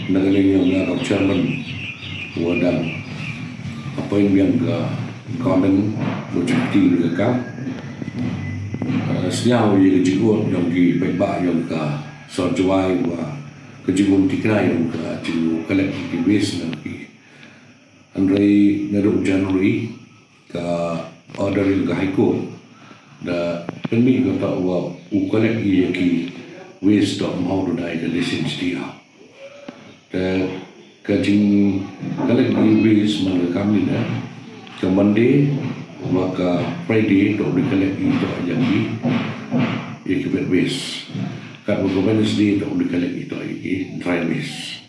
nagaling yung chairman wadang appointment ka government projecti ka senyaw yung kejigun yung ba yung ka sorjuai wa kejigun tikna yung ka jigu collective waste ng andrei nero January ka order yung ka high court da pemi ka wa u collect ki waste of mau dai ka license dia da ka jing collect waste man kami na ka Monday maka Friday to di collect itu jadi equipment waste kat Wednesday to di collect itu lagi dry waste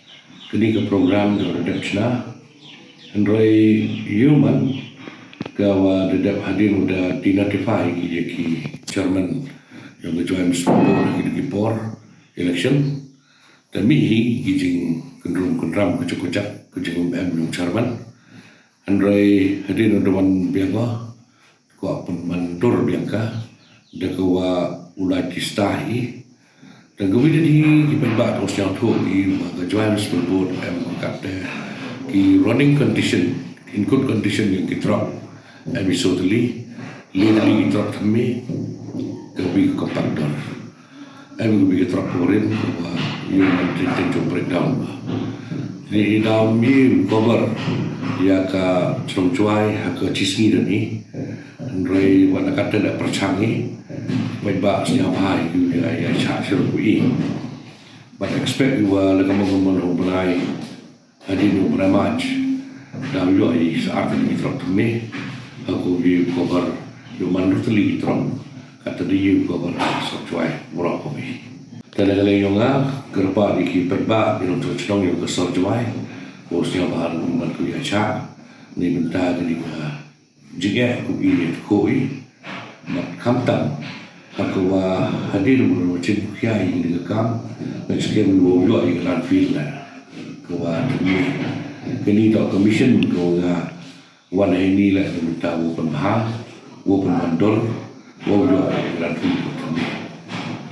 kini ke program ke reduction andrei human kawa dedap hadir udah dinotify ki chairman yang kecuali mesti di por election dan mihi kijing kendram kucuk-kucak kijing yang chairman andrei hadir udah biangka ko penmandur biangka da kawa ulai kistahi dan gawin di kipenbak terus yang tu i kecuali mesti kata ki running condition in good condition yang kita episodely lately truck me kabi compactor and we truck orin wa you want to breakdown ni down me cover ya ka chongchuai ha ka chisni ni andrei wa nakata da perchangi mai ba sia pai you ya cha sir kui but expect you la ka mo benai adinu bramach da yo ai saat ni truck me aku view cover yung manutuli itron kata dia cover sochuai murah kopi dan kalau yung kerpa di perba yung cocong yung sochuai bosnya bahan mantu ya cha ni minta di jige ku ini koi mat kamtam aku hadir merucin kiai di kam dan sekian dua yo iklan feel lah kuat ini to commission ko wan ini lah minta open ha open mandor wo yo lan fi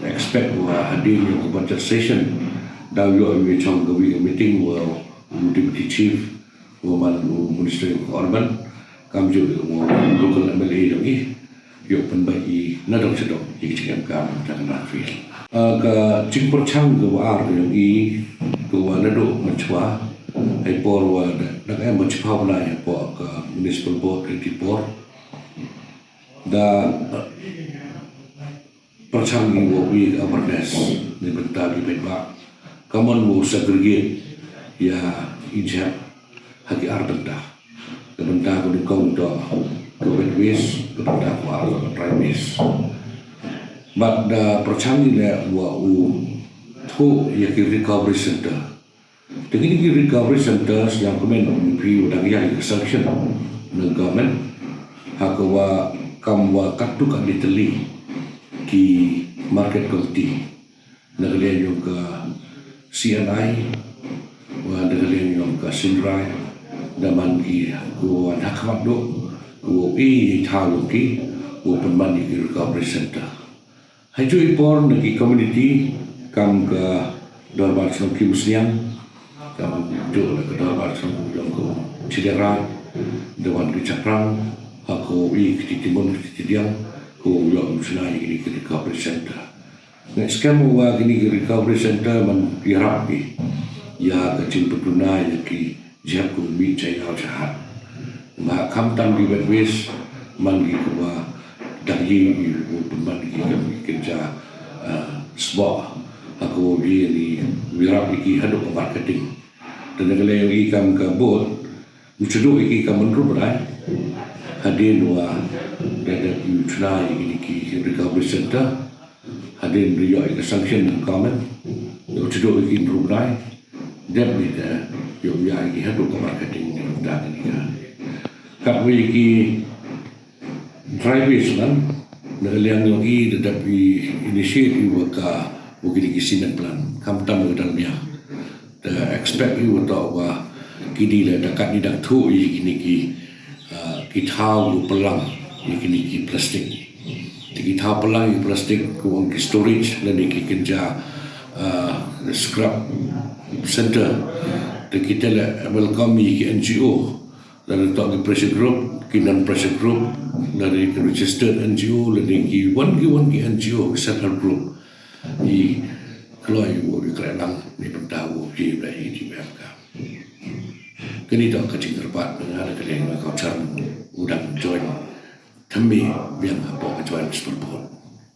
expect wa hadir yung budget session daw yo we chong go meeting wa deputy chief wa man minister urban kam jo local MLA dong yo pen bai na dong sedok ikam kam tan lan fi ka jingpor chang go ar yung go wa na do machwa ai por wa nak em mo chpau na ya po ka municipal board di por da perchangi wo wi awareness ni benta di ba kaman wo segregate ya ija hagi arbenta ke benta ko di kong do ko waste ke benta ko dry waste but da perchangi le wa u thu ya ki recovery center dengan ini recovery centers yang kemen review dan yang sanction ng government hakawa kamwa katukan diteli ki market committee nagalian yung ka CNI wa nagalian yung ka Sinrai daman ki ko hakamat do ko talo ki ko penmani ki recovery center hajo ipor nagi community kam ka dorbar ki musliam kam jo la kedua bahasa yang ko cidera dewan kecaprang aku di timun di tiang ko yo musnai ini ke recovery center next kamu wa gini ke recovery center man dirapi ya kecil petuna ya ki jaku mi cai hau jahat ma kam tam di wes man gi ko wa dai pemban gi kerja sebab aku ni wirapi ki hadu marketing dan kalau yang ikam ke bot, ucapkan ikam menurut berai, hadir dua dari ucapkan ini ki recovery center, hadir dia ikam sanction dan comment, ucapkan ikam menurut berai, dan kita yang ia ikam hadu marketing dan ini kan, kalau ikam drivers kan, dengan yang ini tetapi inisiatif mereka mungkin ikisinan plan, kamu tahu dalamnya. Expect you untuk kini lah dekat ni dak tu kini ki tahu pelang kini ki plastik ki tahu pelang plastik ku storage dan ki kerja scrub center dan kita lah welcome ke NGO dan letak ke pressure group ke non pressure group dari registered NGO dan ke one ke NGO self help group di kalau ibu di kerenang di pentau di bayi di BMK kini tak kecil terpat dengan ada kalian kau cari udang join kami biar apa kecuali seperti